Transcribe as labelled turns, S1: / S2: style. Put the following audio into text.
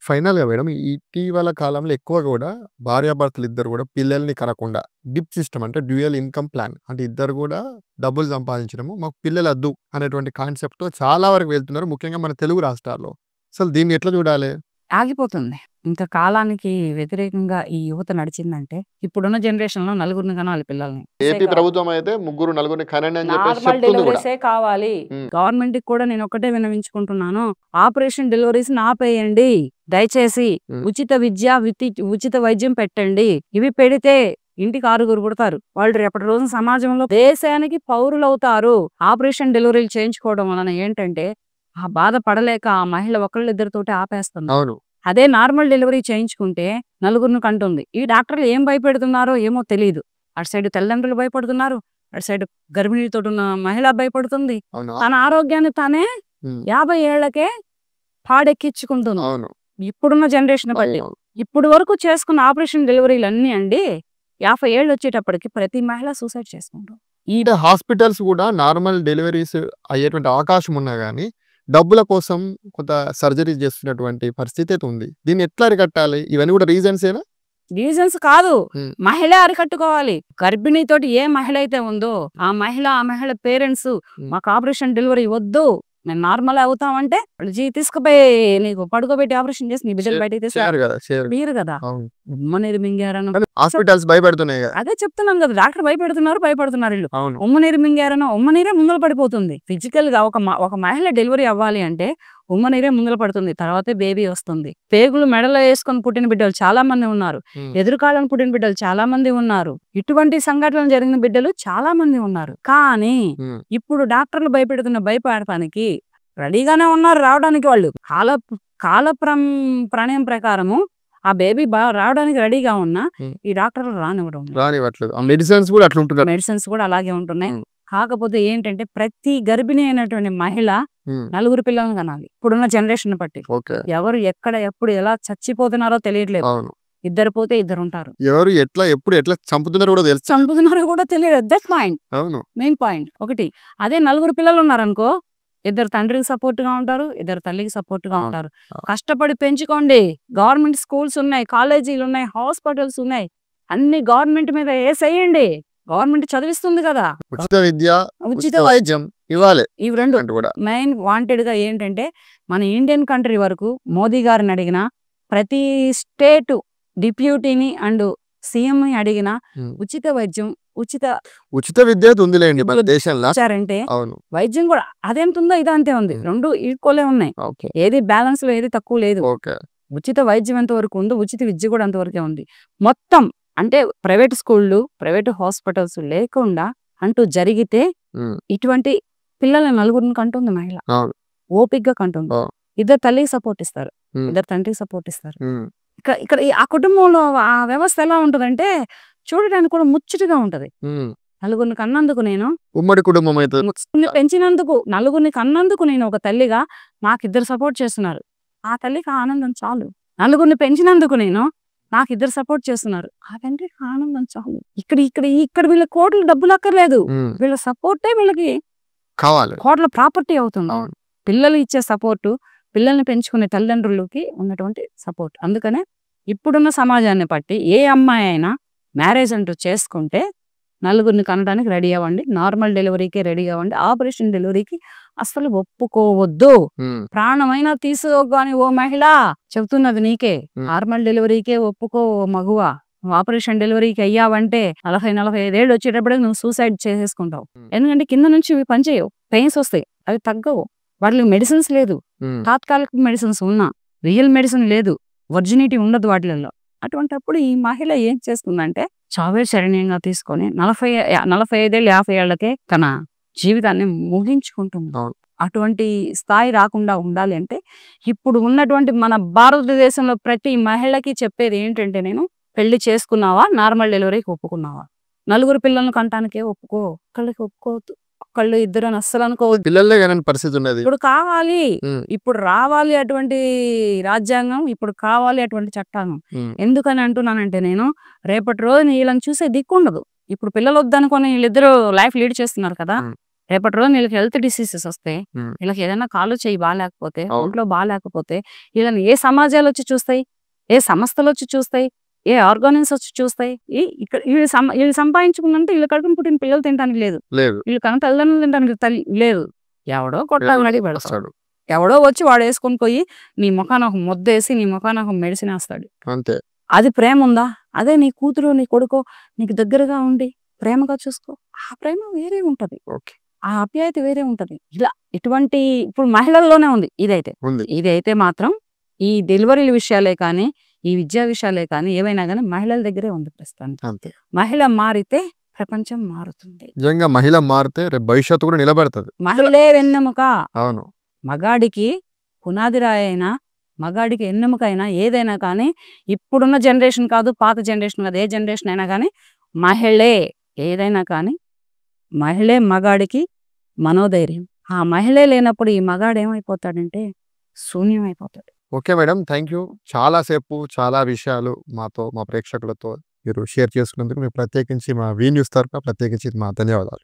S1: ఫైనల్‌గా మేడం ఇటీవల కాలంలో ఎక్కువ గూడా భార్యాభర్తలిద్దరు గూడా పిల్లల్ని కనకుండా డిప్ సిస్టమ్ అంటే డ్యూయల్ ఇన్‌కమ్ ప్లాన్ అంటే ఇద్దరు గూడా డబ్బులు సంపాదించడము, మాకు పిల్లలొద్దు అనేటువంటి కాన్సెప్ట్‌తో చాలా వరకు వెళ్తున్నారు. ముఖ్యంగా మన తెలుగు రాష్ట్రాల్లో. అసలు దీన్ని ఎట్లా చూడాలి?
S2: ఆగిపోతుంది. ఇంత కాలానికి వ్యతిరేకంగా ఈ యువత నడిచిందంటే, ఇప్పుడున్న జనరేషన్‌లో నలుగురిని కనాలి పిల్లల్ని.
S1: ఏపీ ప్రభుత్వం అయితే ముగ్గురు నలుగురిని కనండి అని చెప్పేసి
S2: నార్మల్
S1: చెప్తుంది గూడా.
S2: డెలివరీసే కావాలి. గవర్నమెంట్‌కి కూడా నేను ఒకటే విన్నవించుకుంటున్నాను. ఆపరేషన్ డెలివరీస్‌ని ఆపేయండి. దయచేసి ఉచిత విద్య, ఉచిత వైద్యం పెట్టండి. ఇవి పెడితే ఇంటికి 6 పుడతారు. వాళ్ళు రేపటి రోజున సమాజంలో దేశానికి పౌరులవుతారు. ఆపరేషన్ డెలివరీలు చేయించుకోవడం వలన ఏంటంటే, ఆ బాధ పడలేక ఆ మహిళ ఒకళ్ళిద్దరితోటి ఆపేస్తుంది.
S1: అవును.
S2: అదే నార్మల్ డెలివరీ చేయించుకుంటే నలుగురిని కంటుంది. ఈ డాక్టర్లు ఏం భయపెడుతున్నారో ఏమో తెలీదు. అటు సైడ్ తల్లిదండ్రులు భయపడుతున్నారు. అటు సైడ్ గర్భిణీతో ఉన్న మహిళ భయపడుతుంది.
S1: అవును.
S2: తన ఆరోగ్యాన్ని తానే 50 ఏళ్లకే పాడెక్కించుకుంటుంది.
S1: అవును.
S2: ఇప్పుడున్న జనరేషన్ బట్టి ఇప్పుడు వరకు చేసుకున్న ఆపరేషన్ డెలివరీలు అన్నీ అండి 50 ఏళ్ళు వచ్చేటప్పటికి ప్రతి మహిళ సూసైడ్ చేసుకుంటారు.
S1: అంటే హాస్పిటల్స్ కూడా నార్మల్ డెలివరీస్ అయ్యేటువంటి అవకాశం ఉన్నా గానీ, డబ్బుల కోసం కొంత సర్జరీస్ చేస్తున్నటువంటి పరిస్థితి అయితే ఉంది. దీన్ని ఎట్లా అరికట్టాలి? ఇవన్నీ కూడా రీజన్సేనా?
S2: రీజన్స్ కాదు, మహిళ అరికట్టుకోవాలి. గర్భిణీతోటి ఏ మహిళ అయితే ఉందో ఆ మహిళ పేరెంట్స్ మాకు ఆపరేషన్ డెలివరీ వద్దు, మేము నార్మల్ అవుతామంటే తీసుకుపోయి నీకు పడుకోబెట్టి ఆపరేషన్ చేసి నీ బిడ్డలు బయటకి తీసారు కదా. ఉమ్మనీరు మింగారనో
S1: హాస్పిటల్స్ భయపెడుతున్నాయి.
S2: అదే చెప్తున్నాను కదా, డాక్టర్ భయపడుతున్నారు వీళ్ళు. ఉమ్మనీరు మింగారనో ఉమ్మనీరే ముందర పడిపోతుంది. ఫిజికల్ గా ఒక మహిళ డెలివరీ అవ్వాలి అంటే ఉమ్మనీరే ముందర పడుతుంది, తర్వాతే బేబీ వస్తుంది. పేగులు మెడలో వేసుకొని పుట్టిన బిడ్డలు చాలా మంది ఉన్నారు. ఎదురుకాలను పుట్టిన బిడ్డలు చాలా మంది ఉన్నారు. ఇటువంటి సంఘటనలు జరిగిన బిడ్డలు చాలా మంది ఉన్నారు. కానీ ఇప్పుడు డాక్టర్లు భయపడటానికి రెడీగానే ఉన్నారు రావడానికి. వాళ్ళు కాల ప్రణయం ప్రకారము ఆ బేబీ రావడానికి రెడీగా ఉన్నా ఈ డాక్టర్లు రానివ్వట్లేదు. మెడిసిన్స్ కూడా అలాగే ఉంటున్నాయి. కాకపోతే ఏంటంటే ప్రతి గర్భిణి అయినటువంటి మహిళ 4 పిల్లలను కనాలి. ఇప్పుడున్న జనరేషన్ బట్టి ఎవరు ఎక్కడ ఎప్పుడు ఎలా చచ్చిపోతున్నారో తెలియట్లేదు. ఇద్దరు పోతే ఇద్దరు ఉంటారు.
S1: ఎవరు ఎప్పుడు ఎట్లా చంపుతున్నారో
S2: కూడా తెలియదు. That main point. ఒకటి అదే 4 పిల్లలు ఉన్నారనుకో, ఇద్దరు తండ్రికి సపోర్ట్ గా ఉంటారు, ఇద్దరు తల్లికి సపోర్ట్ గా ఉంటారు. కష్టపడి పెంచుకోండి. గవర్నమెంట్ స్కూల్స్ ఉన్నాయి, కాలేజీలు ఉన్నాయి, హాస్పిటల్స్ ఉన్నాయి. అన్ని గవర్నమెంట్ మీద వేసేయండి. గవర్నమెంట్ చదివిస్తుంది కదా.
S1: ఉచిత విద్య, ఉచిత వైద్యం ఇవ్వాలి.
S2: ఇవి రెండు మెయిన్ వాంటెడ్ గా ఏంటంటే, మన ఇండియన్ కంట్రీ వరకు మోదీ గారిని అడిగిన, ప్రతి స్టేట్ డిప్యూటీని అండ్ సీఎం ని అడిగిన ఉచిత వైద్యం, ఉచిత
S1: విద్య ఉందిలేండి మన దేశంలో.
S2: అంటే వైద్యం కూడా అదెంత ఉందో ఇది అంతే ఉంది. రెండు ఈక్వలే ఉన్నాయి. ఏది బ్యాలెన్స్ లో ఏది తక్కువ లేదు. ఉచిత వైద్యం ఎంత వరకు ఉందో ఉచిత విద్య కూడా అంతవరకే ఉంది. మొత్తం అంటే ప్రైవేట్ స్కూళ్ళు, ప్రైవేట్ హాస్పిటల్స్ లేకుండా అంటూ జరిగితే ఇటువంటి పిల్లల్ని 4 కంటుంది మహిళ. ఓపిగ్గా కంటుంది. ఇద్దరు తల్లికి సపోర్ట్ ఇస్తారు, ఇద్దరు తండ్రికి సపోర్ట్ ఇస్తారు. ఇక్కడ ఆ కుటుంబంలో ఆ వ్యవస్థ ఎలా ఉంటదంటే చూడడానికి కూడా ముచ్చటగా ఉంటది. 4 కన్నందుకు నేను
S1: ఉమ్మడి కుటుంబం
S2: పెంచినందుకు 4 కన్నందుకు నేను ఒక తల్లిగా నాకు ఇద్దరు సపోర్ట్ చేస్తున్నారు. ఆ తల్లికి ఆనందం చాలు. 4 పెంచినందుకు నాకు ఇద్దరు సపోర్ట్ చేస్తున్నారు. ఆ తండ్రికి ఆనందం చాలు. ఇక్కడ వీళ్ళ కోట్ల డబ్బులు అక్కర్లేదు. వీళ్ళ సపోర్టే వీళ్ళకి
S1: కావాలి.
S2: కోట్ల ప్రాపర్టీ అవుతుంది. పిల్లలు ఇచ్చే సపోర్టు, పిల్లల్ని పెంచుకునే తల్లిదండ్రులకి ఉన్నటువంటి సపోర్ట్. అందుకనే ఇప్పుడున్న సమాజాన్ని బట్టి ఏ అమ్మాయి అయినా మ్యారేజ్ అంటూ చేసుకుంటే 4 కనడానికి రెడీ అవ్వండి. నార్మల్ డెలివరీకి రెడీ అవ్వండి. ఆపరేషన్ డెలివరీకి అస్సలు ఒప్పుకోవద్దు. ప్రాణమైనా తీసుకోగాని ఓ మహిళ చెబుతున్నది నీకే. నార్మల్ డెలివరీకే ఒప్పుకో మగువ. ఆపరేషన్ డెలివరీకి అయ్యావంటే 40-45 ఏళ్ళు వచ్చేటప్పటికి నువ్వు సూసైడ్ చేసేసుకుంటావు. ఎందుకంటే కింద నుంచి ఇవి పనిచేయవు, పెయిన్స్ వస్తాయి, అవి తగ్గవు. వాటికి మెడిసిన్స్ లేదు. తాత్కాలిక మెడిసిన్స్ ఉన్నా రియల్ మెడిసిన్ లేదు, వర్జినిటీ ఉండదు వాటిలలో. అటువంటిప్పుడు ఈ మహిళ ఏం చేస్తుందంటే చావే శరణ్యంగా తీసుకొని 45 ఏళ్ళు 50 ఏళ్లకే తన జీవితాన్ని ముగించుకుంటుంది. అటువంటి స్థాయి రాకుండా ఉండాలి అంటే ఇప్పుడు ఉన్నటువంటి మన భారతదేశంలో ప్రతి మహిళకి చెప్పేది ఏంటంటే, నేను పెళ్లి చేసుకున్నావా, నార్మల్ డెలివరీకి ఒప్పుకున్నావా, 4 పిల్లలను కంటానికే ఒప్పుకో. ఒకళ్ళకి ఒప్పుకోవద్దు, ఒకళ్ళు ఇద్దరు అని అస్సలు అనుకోవద్దు.
S1: పిల్లలే కానీ పరిస్థితి ఉన్నది.
S2: ఇప్పుడు కావాలి, ఇప్పుడు రావాలి అటువంటి రాజ్యాంగం, ఇప్పుడు కావాలి అటువంటి చట్టాంగం. ఎందుకని అంటున్నానంటే, నేను రేపటి రోజు వీళ్ళని చూసే దిక్కు ఉండదు. ఇప్పుడు పిల్లలు వద్దనుకొని వీళ్ళిద్దరూ లైఫ్ లీడ్ చేస్తున్నారు కదా. రేపటి రోజున వీళ్ళకి హెల్త్ డిసీజెస్ వస్తాయి.
S1: ఉమ్,
S2: వీళ్ళకి ఏదైనా కాలు చెయ్యి బాగాలేకపోతే,
S1: అవును.
S2: ఒంట్లో బాగాలేకపోతే వీళ్ళని ఏ సమాజాలు వచ్చి చూస్తాయి, ఏ సంస్థలు వచ్చి చూస్తాయి, ఏ ఆర్గానిజమ్స్ వచ్చి చూస్తాయి. ఇక్కడ వీళ్ళు సంపాదించుకున్నంటే వీళ్ళ కడుపున పుట్టిన పిల్లలు తినడానికి లేదు,
S1: లేదు
S2: వీళ్ళు కన్నా తల్లిదండ్రులు తినడానికి లేదు. ఎవడో కొట్టాలి నడి పెడతాడు,
S1: వస్తాడు
S2: ఎవడో వచ్చి వాడు వేసుకొని పోయి నీ ముఖాన ఒక ముద్దేసి నీ ముఖాన ఒక మెడిసిన్ వేస్తాడు.
S1: అంతే.
S2: అది ప్రేమ ఉందా? అదే నీ కూతురు నీ కొడుకో నీకు దగ్గరగా ఉండి ప్రేమగా చూసుకో, ఆ ప్రేమ వేరే ఉంటది,
S1: ఓకే
S2: ఆ ఆప్యాయత వేరే ఉంటది. ఇలా ఇటువంటి ఇప్పుడు మహిళల్లోనే ఉంది
S1: ఉంది.
S2: ఇదైతే మాత్రం ఈ డెలివరీల విషయాలే కానీ, ఈ విద్యా విషయాలే కానీ, ఏవైనా కానీ మహిళల దగ్గరే ఉంది ప్రస్తుతానికి.
S1: అంతే.
S2: మహిళ మారితే ప్రపంచం మారుతుంది.
S1: నిజంగా మహిళ మారితే రేపు భవిష్యత్తు కూడా నిలబెడుతుంది.
S2: మహిళే వెన్నెముక.
S1: అవును.
S2: మగాడికి పునాది రాయి అయినా, మగాడికి ఎన్నెముక అయినా, ఏదైనా కానీ ఇప్పుడున్న జనరేషన్ కాదు, పాత జనరేషన్ కాదు, ఏ జనరేషన్ అయినా కానీ మహిళే ఏదైనా కానీ, మహిళే మగాడికి మనోధైర్యం. ఆ మహిళే లేనప్పుడు ఈ మగాడు ఏమైపోతాడంటే శూన్యం అయిపోతాడు.
S1: Okay madam, thank you. చాలా సేపు చాలా విషయాలు మాతో మా ప్రేక్షకులతో మీరు షేర్ చేసుకున్నందుకు మీకు ప్రత్యేకించి మా వి న్యూస్ తరఫున ప్రత్యేకించి మా ధన్యవాదాలు.